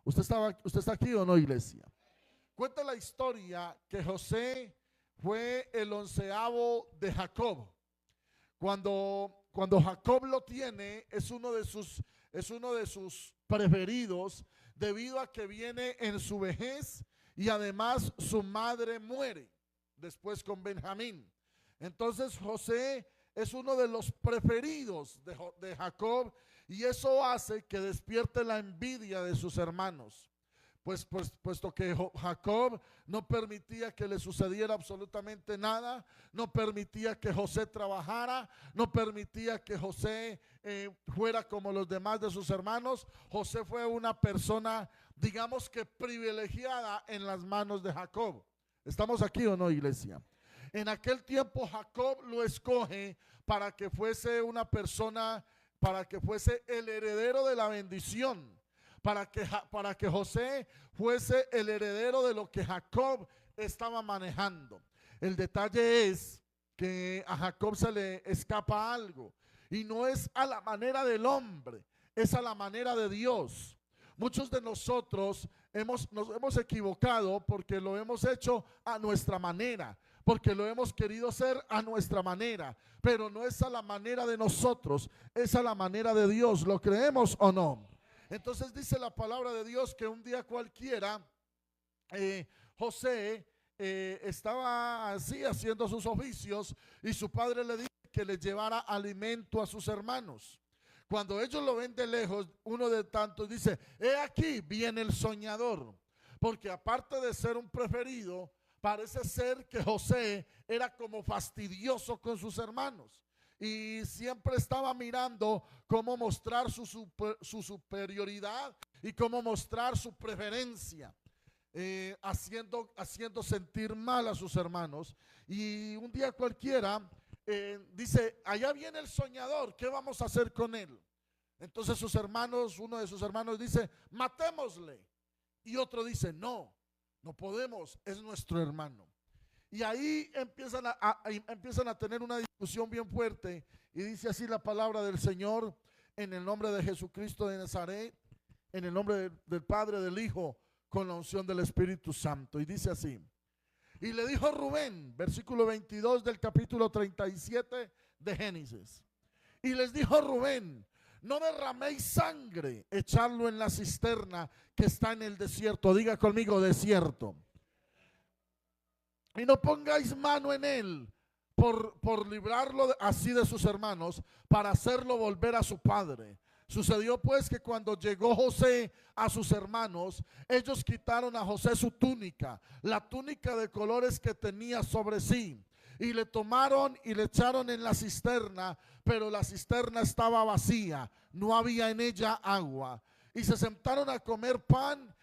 ¿Usted está aquí o no, iglesia? Cuenta la historia que José fue el 11º de Jacob. Cuando Jacob lo tiene, es uno de sus preferidos, debido a que viene en su vejez y además su madre muere después con Benjamín. Entonces José es uno de los preferidos de Jacob, y eso hace que despierte la envidia de sus hermanos. Puesto que Jacob no permitía que le sucediera absolutamente nada, no permitía que José trabajara, no permitía que José fuera como los demás de sus hermanos. José fue una persona, digamos que privilegiada en las manos de Jacob. ¿Estamos aquí o no, iglesia? En aquel tiempo Jacob lo escoge para que fuese una persona, para que fuese el heredero de la bendición. Para que José fuese el heredero de lo que Jacob estaba manejando. El detalle es que a Jacob se le escapa algo, y no es a la manera del hombre, es a la manera de Dios. Muchos de nosotros nos hemos equivocado porque lo hemos hecho a nuestra manera, porque lo hemos querido hacer a nuestra manera, pero no es a la manera de nosotros, es a la manera de Dios. ¿Lo creemos o no? Entonces dice la palabra de Dios que un día cualquiera José estaba así haciendo sus oficios, y su padre le dice que le llevara alimento a sus hermanos. Cuando ellos lo ven de lejos, uno de tantos dice: he aquí viene el soñador, porque aparte de ser un preferido, parece ser que José era como fastidioso con sus hermanos, y siempre estaba mirando cómo mostrar su superioridad y cómo mostrar su preferencia, haciendo sentir mal a sus hermanos. Y un día cualquiera dice: allá viene el soñador, ¿qué vamos a hacer con él? Entonces sus hermanos, uno de sus hermanos dice: matémosle. Y otro dice: no, no podemos, es nuestro hermano. Y ahí empiezan a tener una discusión bien fuerte, y dice así la palabra del Señor: en el nombre de Jesucristo de Nazaret, en el nombre del Padre, del Hijo, con la unción del Espíritu Santo. Y dice así: y le dijo Rubén, versículo 22 del capítulo 37 de Génesis, y les dijo Rubén: no derraméis sangre, echadlo en la cisterna que está en el desierto. Diga conmigo: desierto. Y no pongáis mano en él por librarlo así de sus hermanos, para hacerlo volver a su padre. Sucedió pues que cuando llegó José a sus hermanos, ellos quitaron a José su túnica, la túnica de colores que tenía sobre sí, y le tomaron y le echaron en la cisterna, pero la cisterna estaba vacía, no había en ella agua. Y se sentaron a comer pan,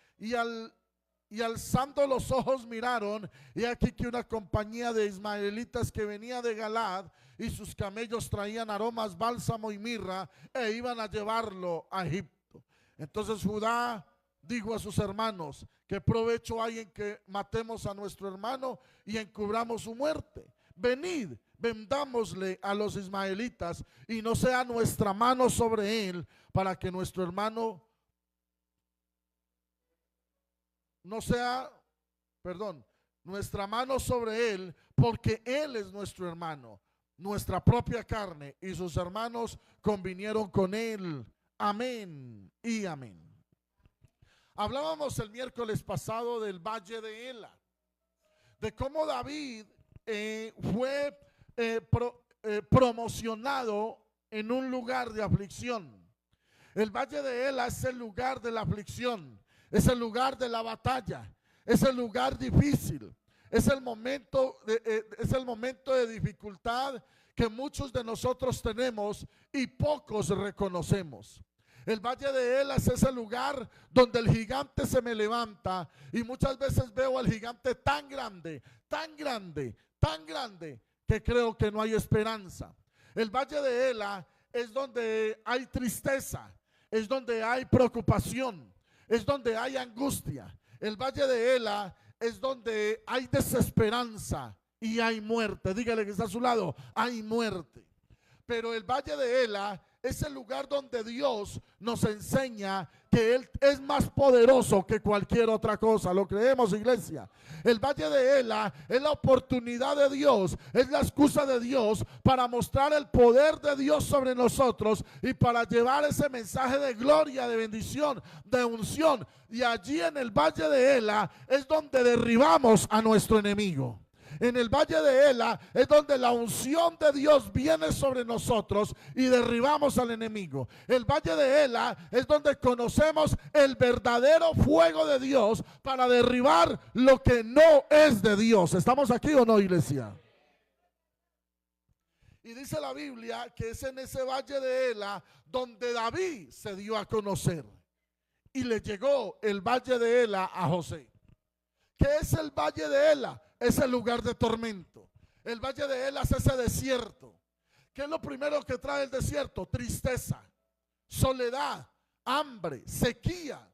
y alzando los ojos miraron, y aquí que una compañía de ismaelitas que venía de Galaad, y sus camellos traían aromas, bálsamo y mirra, e iban a llevarlo a Egipto. Entonces Judá dijo a sus hermanos: ¿qué provecho hay en que matemos a nuestro hermano y encubramos su muerte? Venid, vendámosle a los ismaelitas, y no sea nuestra mano sobre él, para que nuestro hermano nuestra mano sobre él, porque él es nuestro hermano, nuestra propia carne, y sus hermanos convinieron con él. Amén y amén. Hablábamos el miércoles pasado del valle de Ela, de cómo David fue promocionado en un lugar de aflicción. El valle de Ela es el lugar de la aflicción, es el lugar de la batalla, es el lugar difícil, es el momento de dificultad que muchos de nosotros tenemos y pocos reconocemos. El valle de Ela es ese lugar donde el gigante se me levanta, y muchas veces veo al gigante tan grande, tan grande, tan grande, que creo que no hay esperanza. El valle de Ela es donde hay tristeza, es donde hay preocupación, es donde hay angustia. El valle de Ela es donde hay desesperanza y hay muerte. Dígale que está a su lado: hay muerte. Pero el valle de Ela es el lugar donde Dios nos enseña que Él es más poderoso que cualquier otra cosa. ¿Lo creemos, iglesia? El valle de Ela es la oportunidad de Dios, es la excusa de Dios para mostrar el poder de Dios sobre nosotros y para llevar ese mensaje de gloria, de bendición, de unción. Y allí en el valle de Ela es donde derribamos a nuestro enemigo. En el valle de Ela es donde la unción de Dios viene sobre nosotros y derribamos al enemigo. El valle de Ela es donde conocemos el verdadero fuego de Dios para derribar lo que no es de Dios. ¿Estamos aquí o no, iglesia? Y dice la Biblia que es en ese valle de Ela donde David se dio a conocer y le llegó el valle de Ela a José. ¿Qué es el valle de Ela? Es el lugar de tormento. El valle de Ela es ese desierto. ¿Qué es lo primero que trae el desierto? Tristeza, soledad, hambre, sequía.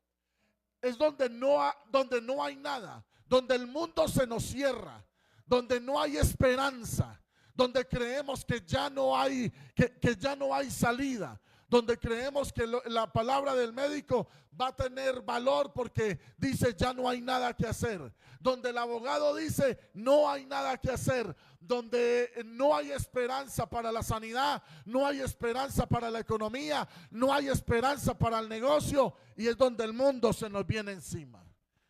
Es donde no hay nada, donde el mundo se nos cierra, donde no hay esperanza, donde creemos que ya no hay, que ya no hay salida, donde creemos que la palabra del médico va a tener valor porque dice ya no hay nada que hacer, donde el abogado dice no hay nada que hacer, donde no hay esperanza para la sanidad, no hay esperanza para la economía, no hay esperanza para el negocio, y es donde el mundo se nos viene encima.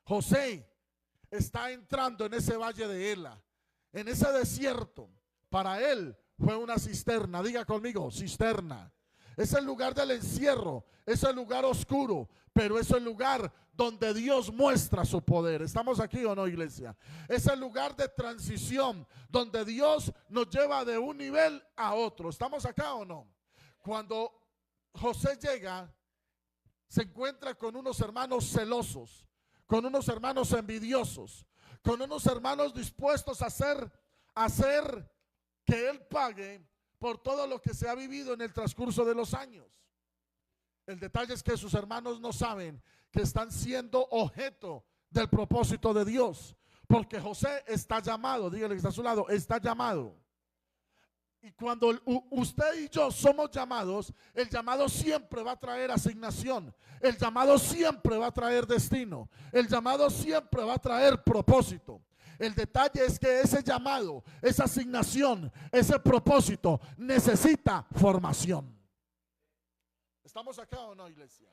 José está entrando en ese valle de Ela, en ese desierto. Para él fue una cisterna. Diga conmigo, cisterna. Es el lugar del encierro, es el lugar oscuro, pero es el lugar donde Dios muestra su poder. ¿Estamos aquí o no, iglesia? Es el lugar de transición donde Dios nos lleva de un nivel a otro. ¿Estamos acá o no? Cuando José llega, se encuentra con unos hermanos celosos, con unos hermanos envidiosos, con unos hermanos dispuestos a hacer que él pague por todo lo que se ha vivido en el transcurso de los años. El detalle es que sus hermanos no saben que están siendo objeto del propósito de Dios, porque José está llamado. Dígale que está a su lado, está llamado. Y cuando usted y yo somos llamados, el llamado siempre va a traer asignación, el llamado siempre va a traer destino, el llamado siempre va a traer propósito. El detalle es que ese llamado, esa asignación, ese propósito necesita formación. ¿Estamos acá o no, iglesia?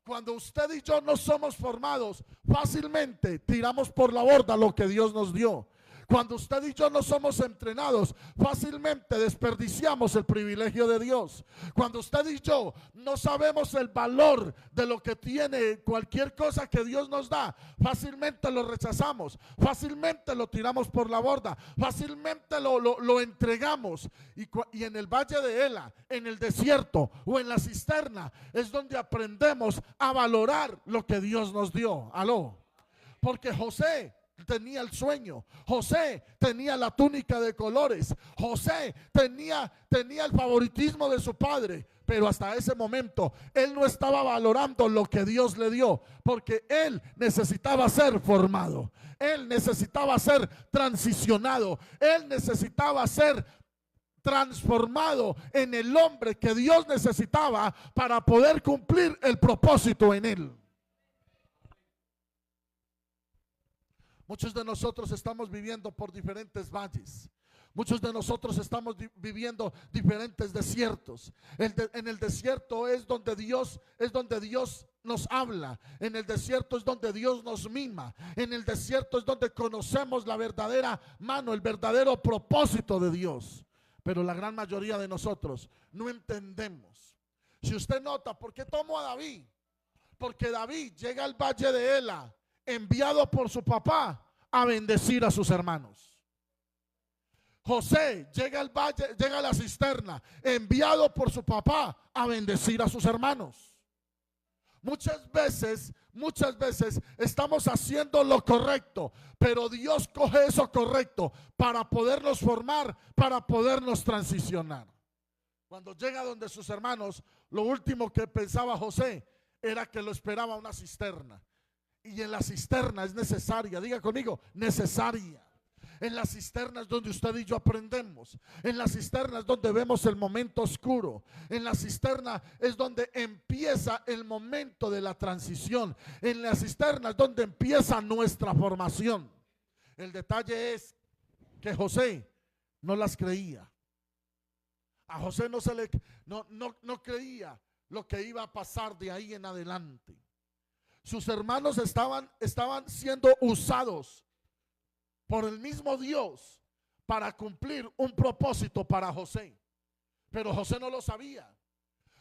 Cuando usted y yo no somos formados, fácilmente tiramos por la borda lo que Dios nos dio. Cuando usted y yo no somos entrenados, fácilmente desperdiciamos el privilegio de Dios. Cuando usted y yo no sabemos el valor de lo que tiene cualquier cosa que Dios nos da, fácilmente lo rechazamos, fácilmente lo tiramos por la borda, fácilmente lo entregamos. Y en el valle de Ela, en el desierto o en la cisterna, es donde aprendemos a valorar lo que Dios nos dio. Aló. Porque José tenía el sueño, José tenía la túnica de colores, José tenía el favoritismo de su padre, pero hasta ese momento él no estaba valorando lo que Dios le dio, porque él necesitaba ser formado, él necesitaba ser transicionado, él necesitaba ser transformado en el hombre que Dios necesitaba para poder cumplir el propósito en él. Muchos de nosotros estamos viviendo por diferentes valles. Muchos de nosotros estamos viviendo diferentes desiertos. En el desierto es donde Dios nos habla. En el desierto es donde Dios nos mima. En el desierto es donde conocemos la verdadera mano, el verdadero propósito de Dios. Pero la gran mayoría de nosotros no entendemos. Si usted nota, ¿por qué tomo a David? Porque David llega al valle de Ela, enviado por su papá a bendecir a sus hermanos. José llega al valle, llega a la cisterna, enviado por su papá a bendecir a sus hermanos. Muchas veces estamos haciendo lo correcto, pero Dios coge eso correcto para podernos formar, para podernos transicionar. Cuando llega donde sus hermanos, lo último que pensaba José era que lo esperaba una cisterna. Y en la cisterna es necesaria, diga conmigo, necesaria. En la cisterna es donde usted y yo aprendemos. En la cisterna es donde vemos el momento oscuro. En la cisterna es donde empieza el momento de la transición. En la cisterna es donde empieza nuestra formación. El detalle es que José no las creía. A José no creía lo que iba a pasar de ahí en adelante. Sus hermanos estaban siendo usados por el mismo Dios para cumplir un propósito para José, pero José no lo sabía.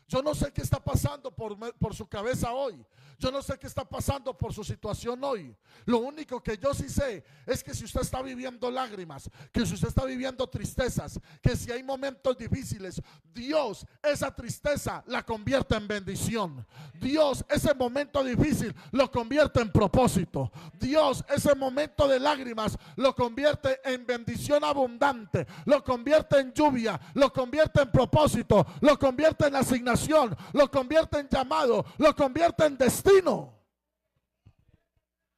Yo no sé qué está pasando por su cabeza hoy. Yo no sé qué está pasando por su situación hoy. Lo único que yo sí sé es que si usted está viviendo lágrimas, que si usted está viviendo tristezas, que si hay momentos difíciles, Dios esa tristeza la convierte en bendición. Dios ese momento difícil lo convierte en propósito. Dios ese momento de lágrimas lo convierte en bendición abundante, lo convierte en lluvia, lo convierte en propósito, lo convierte en asignación, lo convierte en llamado, lo convierte en destino.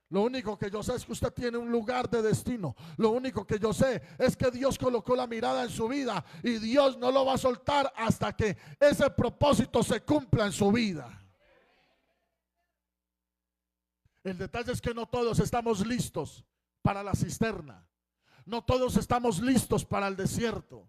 Lo único que yo sé es que usted tiene un lugar de destino. Lo único que yo sé es que Dios colocó la mirada en su vida y Dios no lo va a soltar hasta que ese propósito se cumpla en su vida. El detalle es que no todos estamos listos para la cisterna. No todos estamos listos para el desierto.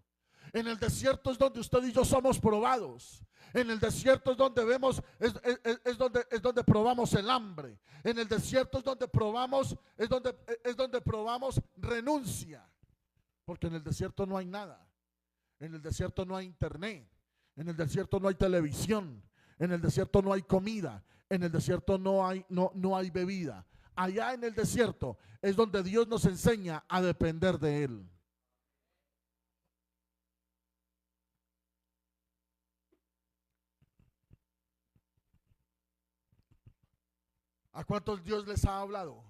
En el desierto es donde usted y yo somos probados. En el desierto es donde vemos, es donde probamos el hambre. En el desierto es donde probamos, es donde probamos renuncia. Porque en el desierto no hay nada. En el desierto no hay internet. En el desierto no hay televisión. En el desierto no hay comida. En el desierto no hay bebida. Allá en el desierto es donde Dios nos enseña a depender de Él. ¿A cuántos Dios les ha hablado?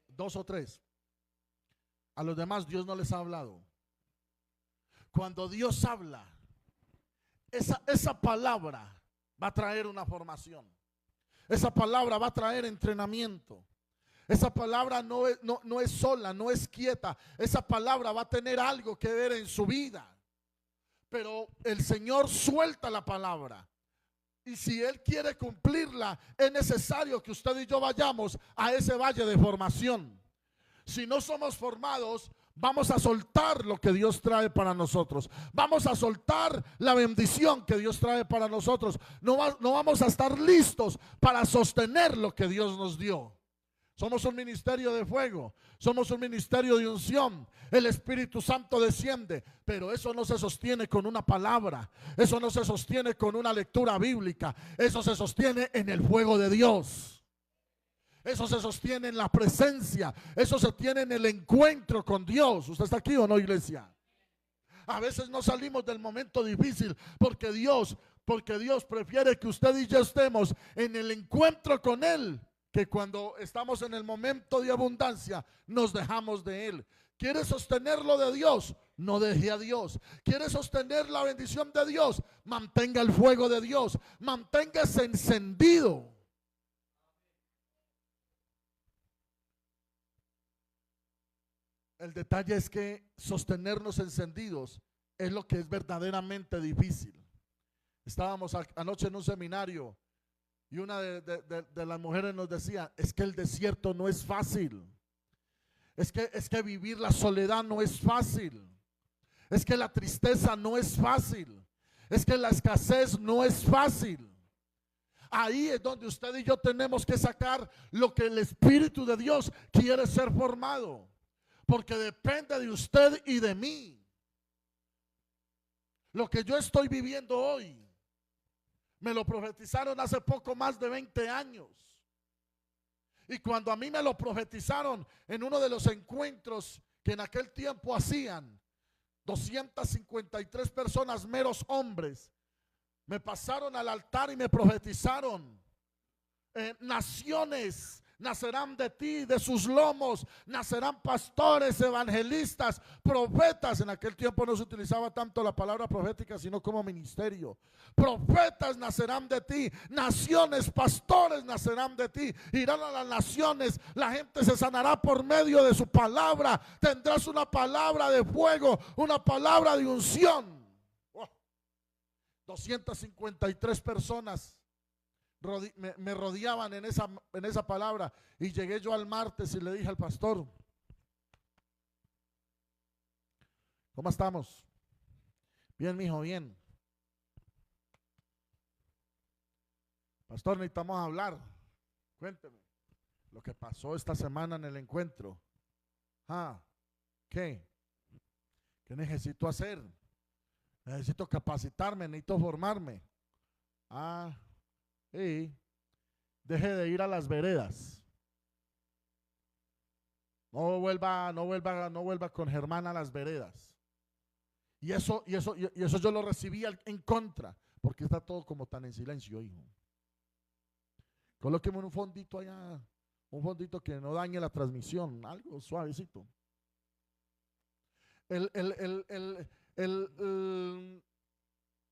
Dos o tres. A los demás Dios no les ha hablado. Cuando Dios habla, esa palabra va a traer una formación. Esa palabra va a traer entrenamiento. Esa palabra no es sola, no es quieta. Esa palabra va a tener algo que ver en su vida. Pero el Señor suelta la palabra. Y si Él quiere cumplirla, es necesario que usted y yo vayamos a ese valle de formación. Si no somos formados, vamos a soltar lo que Dios trae para nosotros. Vamos a soltar la bendición que Dios trae para nosotros. No vamos a estar listos para sostener lo que Dios nos dio. Somos un ministerio de fuego, somos un ministerio de unción. El Espíritu Santo desciende, pero eso no se sostiene con una palabra, eso no se sostiene con una lectura bíblica, eso se sostiene en el fuego de Dios. Eso se sostiene en la presencia, eso se tiene en el encuentro con Dios. ¿Usted está aquí o no, iglesia? A veces no salimos del momento difícil porque Dios prefiere que usted y yo estemos en el encuentro con Él, que cuando estamos en el momento de abundancia nos dejamos de Él. ¿Quiere sostener lo de Dios? No deje a Dios. ¿Quiere sostener la bendición de Dios? Mantenga el fuego de Dios. Manténgase encendido. El detalle es que sostenernos encendidos es lo que es verdaderamente difícil. Estábamos anoche en un seminario y una de las mujeres nos decía, es que el desierto no es fácil. Es que vivir la soledad no es fácil. Es que la tristeza no es fácil. Es que la escasez no es fácil. Ahí es donde usted y yo tenemos que sacar lo que el Espíritu de Dios quiere ser formado. Porque depende de usted y de mí. Lo que yo estoy viviendo hoy me lo profetizaron hace poco más de 20 años. Y cuando a mí me lo profetizaron en uno de los encuentros que en aquel tiempo hacían, 253 personas, meros hombres, me pasaron al altar y me profetizaron naciones nacerán de ti, de sus lomos nacerán pastores, evangelistas, profetas. En aquel tiempo no se utilizaba tanto la palabra profética, sino como ministerio. Profetas nacerán de ti, naciones, pastores nacerán de ti, irán a las naciones, la gente se sanará por medio de su palabra. Tendrás una palabra de fuego, una palabra de unción. 253 personas me rodeaban en esa palabra, y llegué yo al martes y le dije al pastor: ¿cómo estamos? Bien, mijo, bien. Pastor, necesitamos hablar. Cuénteme lo que pasó esta semana en el encuentro. ¿Qué? ¿Qué necesito hacer? Necesito capacitarme, necesito formarme. Sí. Deje de ir a las veredas. No vuelva con Germán a las veredas. Y eso yo lo recibí en contra, porque está todo como tan en silencio, hijo. Colóqueme un fondito allá, un fondito que no dañe la transmisión, algo suavecito.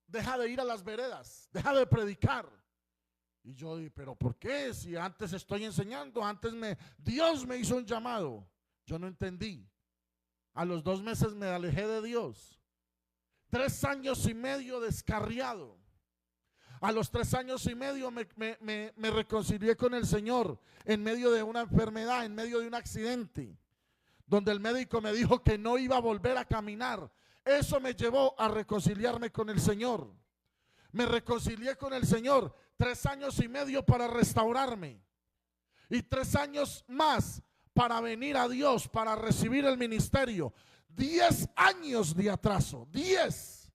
Deja de ir a las veredas, deja de predicar. Y yo dije: ¿pero por qué? Si antes estoy enseñando, Dios me hizo un llamado. Yo no entendí. A los 2 meses me alejé de Dios. 3 años y medio descarriado. A los 3 años y medio me reconcilié con el Señor en medio de una enfermedad, en medio de un accidente, donde el médico me dijo que no iba a volver a caminar. Eso me llevó a reconciliarme con el Señor. Me reconcilié con el Señor. 3 años y medio para restaurarme, y 3 años más para venir a Dios, para recibir el ministerio. 10 años de atraso, 10,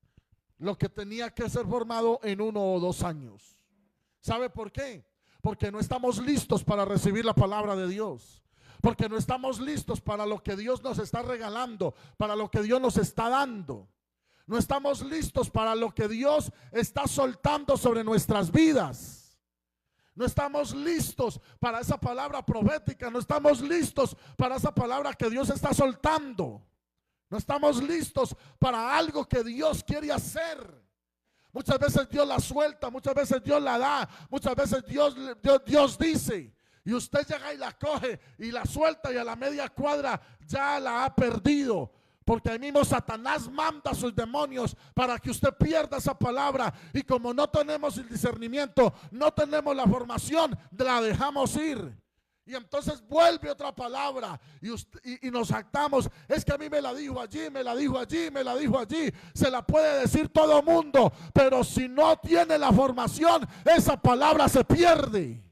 lo que tenía que ser formado en 1 o 2 años. ¿Sabe por qué? Porque no estamos listos para recibir la palabra de Dios, porque no estamos listos para lo que Dios nos está regalando, para lo que Dios nos está dando. No estamos listos para lo que Dios está soltando sobre nuestras vidas. No estamos listos para esa palabra profética. No estamos listos para esa palabra que Dios está soltando. No estamos listos para algo que Dios quiere hacer. Muchas veces Dios la suelta, muchas veces Dios la da, muchas veces Dios dice, y usted llega y la coge y la suelta, y a la media cuadra ya la ha perdido. Porque ahí mismo Satanás manda a sus demonios para que usted pierda esa palabra, y como no tenemos el discernimiento, no tenemos la formación, la dejamos ir. Y entonces vuelve otra palabra y nos jactamos: es que a mí me la dijo allí, me la dijo allí, me la dijo allí. Se la puede decir todo mundo, pero si no tiene la formación, esa palabra se pierde.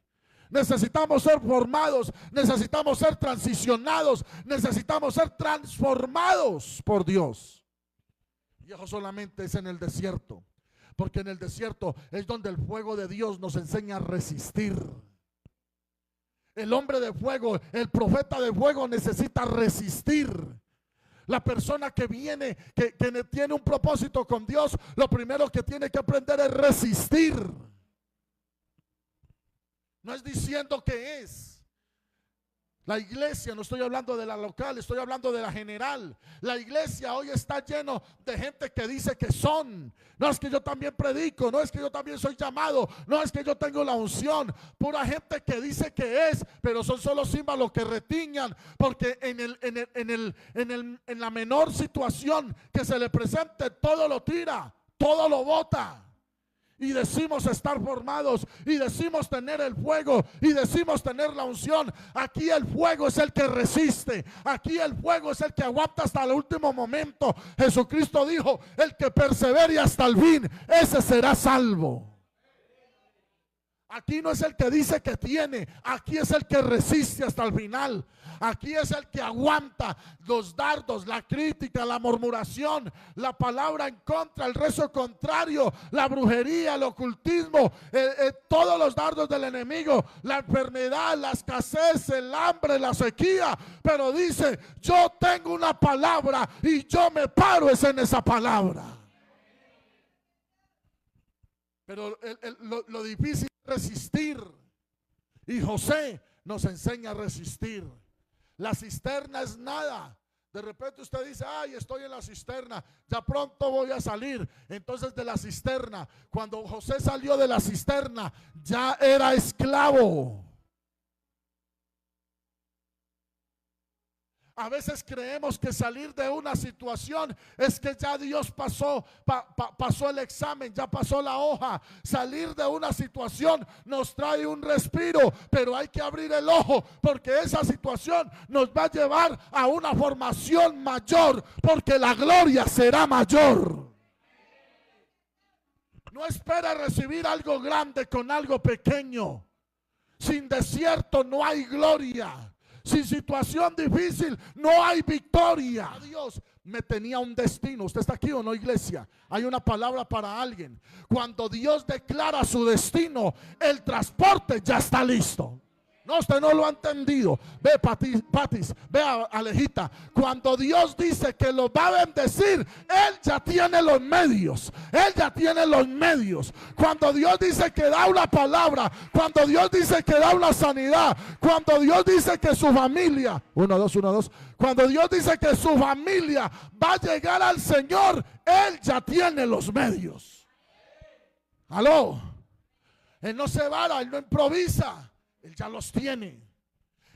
Necesitamos ser formados, necesitamos ser transicionados, necesitamos ser transformados por Dios. Y eso solamente es en el desierto, porque en el desierto es donde el fuego de Dios nos enseña a resistir. El hombre de fuego, el profeta de fuego necesita resistir. La persona que viene, que tiene un propósito con Dios, lo primero que tiene que aprender es resistir. No es diciendo que es. La iglesia, no estoy hablando de la local, estoy hablando de la general. La iglesia hoy está lleno de gente que dice que son. No es que yo también predico, no es que yo también soy llamado, no es que yo tengo la unción. Pura gente que dice que es, pero son solo címbalos que retiñan, porque en la menor situación que se le presente, todo lo tira, todo lo bota. Y decimos estar formados, y decimos tener el fuego, y decimos tener la unción. Aquí el fuego es el que resiste, aquí el fuego es el que aguanta hasta el último momento. Jesucristo dijo: el que persevere hasta el fin, ese será salvo. Aquí no es el que dice que tiene, aquí es el que resiste hasta el final. Aquí es el que aguanta los dardos, la crítica, la murmuración, la palabra en contra, el rezo contrario, la brujería, el ocultismo, todos los dardos del enemigo, la enfermedad, la escasez, el hambre, la sequía. Pero dice: yo tengo una palabra y yo me paro en esa palabra. Pero lo difícil es resistir. Y José nos enseña a resistir. La cisterna es nada. De repente usted dice, ay, estoy en la cisterna, ya pronto voy a salir. Entonces de la cisterna, cuando José salió de la cisterna, ya era esclavo. A veces creemos que salir de una situación es que ya Dios pasó el examen, ya pasó la hoja. Salir de una situación nos trae un respiro, pero hay que abrir el ojo, porque esa situación nos va a llevar a una formación mayor, porque la gloria será mayor. No espera recibir algo grande con algo pequeño. Sin desierto no hay gloria. Sin situación difícil no hay victoria. Dios me tenía un destino. ¿Usted está aquí o no, iglesia? Hay una palabra para alguien. Cuando Dios declara su destino, el transporte ya está listo. No, usted no lo ha entendido. Ve, Patis, ve, Alejita. Cuando Dios dice que lo va a bendecir, Él ya tiene los medios. Él ya tiene los medios. Cuando Dios dice que da una palabra, cuando Dios dice que da una sanidad, cuando Dios dice que su familia, 1, 2, 1, 2, cuando Dios dice que su familia va a llegar al Señor, Él ya tiene los medios. Aló. Él no se vara, Él no improvisa. Él ya los tiene.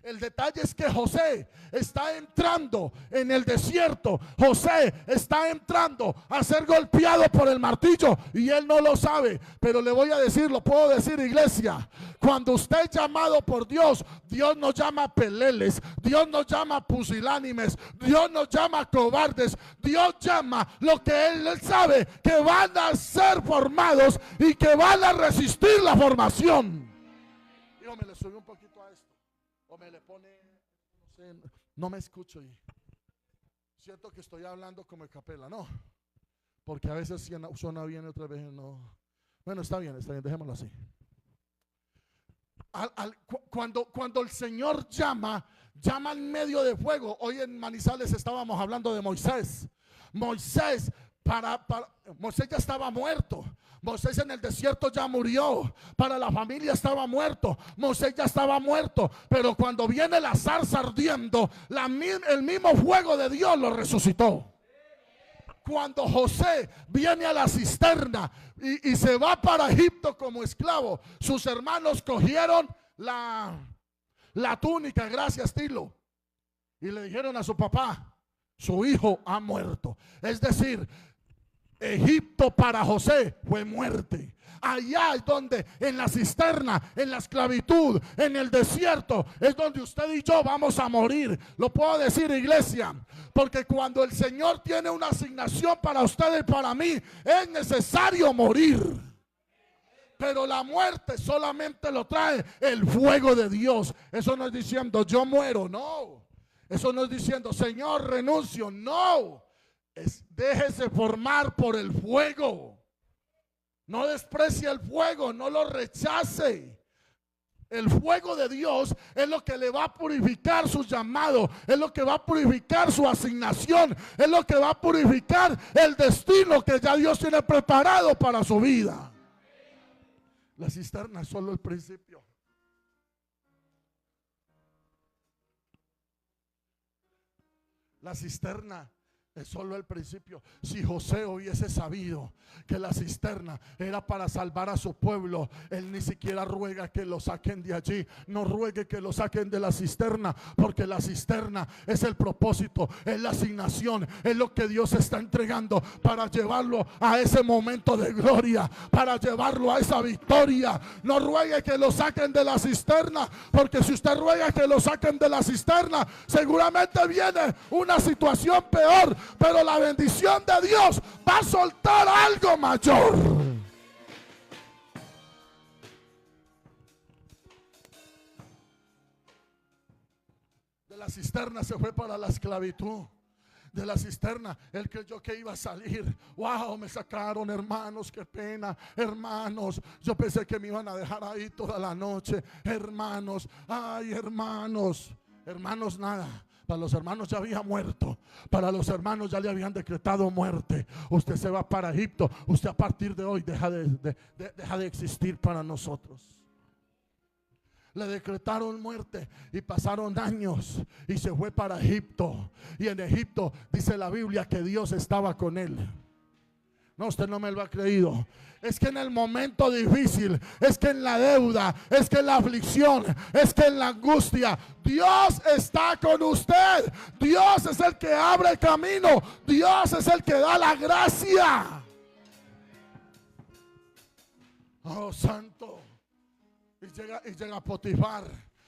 El detalle es que José está entrando en el desierto. José está entrando a ser golpeado por el martillo y él no lo sabe. Pero le voy a decir, lo puedo decir, iglesia. Cuando usted es llamado por Dios, Dios nos llama peleles, Dios nos llama pusilánimes, Dios nos llama cobardes. Dios llama lo que Él sabe que van a ser formados y que van a resistir la formación. Me le sube un poquito a esto, o me le pone, no sé, no me escucho y siento que estoy hablando como capela, no, porque a veces suena bien y otras veces no. Bueno, está bien, dejémoslo así. Cuando el Señor llama en medio de fuego. Hoy en Manizales estábamos hablando de Moisés. Moisés ya estaba muerto. Moisés en el desierto ya murió. Para la familia estaba muerto. Moisés ya estaba muerto. Pero cuando viene la zarza ardiendo, el mismo fuego de Dios lo resucitó. Cuando José viene a la cisterna y se va para Egipto como esclavo, sus hermanos cogieron la túnica, gracias Tilo, y le dijeron a su papá: su hijo ha muerto. Es decir, Egipto para José fue muerte. Allá es donde, en la cisterna, en la esclavitud, en el desierto, es donde usted y yo vamos a morir. Lo puedo decir, iglesia, porque cuando el Señor tiene una asignación para usted y para mí, es necesario morir. Pero la muerte solamente lo trae el fuego de Dios. Eso no es diciendo yo muero, no. Eso no es diciendo Señor renuncio, no. Déjese formar por el fuego. No desprecie el fuego, no lo rechace. El fuego de Dios es lo que le va a purificar su llamado, es lo que va a purificar su asignación, es lo que va a purificar el destino que ya Dios tiene preparado para su vida. La cisterna es solo el principio. La cisterna es solo el principio. Si José hubiese sabido que la cisterna era para salvar a su pueblo, él ni siquiera ruega que lo saquen de allí. No ruegue que lo saquen de la cisterna, porque la cisterna es el propósito, es la asignación, es lo que Dios está entregando para llevarlo a ese momento de gloria, para llevarlo a esa victoria. No ruegue que lo saquen de la cisterna, porque si usted ruega que lo saquen de la cisterna, seguramente viene una situación peor. Pero la bendición de Dios va a soltar algo mayor. De la cisterna se fue para la esclavitud. De la cisterna él creyó que iba a salir. Wow, me sacaron, hermanos, qué pena. Hermanos, yo pensé que me iban a dejar ahí toda la noche. Hermanos, ay, hermanos. Hermanos, nada. Para los hermanos ya había muerto. Para los hermanos ya le habían decretado muerte. Usted se va para Egipto. Usted a partir de hoy deja de existir para nosotros. le decretaron muerte y pasaron años y se fue para Egipto. Y en Egipto dice la Biblia que Dios estaba con él. No, usted no me lo ha creído. Es que en el momento difícil, es que en la deuda, es que en la aflicción, es que en la angustia, Dios está con usted. Dios es el que abre el camino. Dios es el que da la gracia. Oh, santo. Y llega Potifar.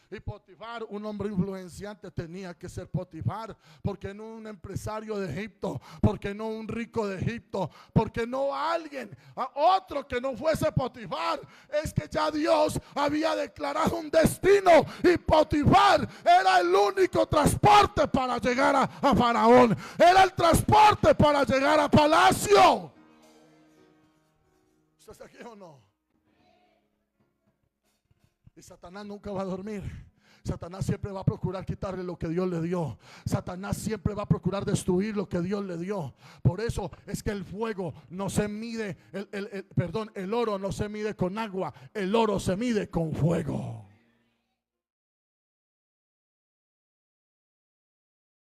Y Potifar, un hombre influenciante, tenía que ser Potifar, porque no un empresario de Egipto, porque no un rico de Egipto, porque no alguien, a otro que no fuese Potifar. Es que ya Dios había declarado un destino y Potifar era el único transporte para llegar a Faraón, era el transporte para llegar a palacio. ¿Usted está aquí o no? Y Satanás nunca va a dormir. Satanás siempre va a procurar quitarle lo que Dios le dio. Satanás siempre va a procurar destruir lo que Dios le dio. Por eso es que el fuego no se mide, el oro no se mide con agua, el oro se mide con fuego.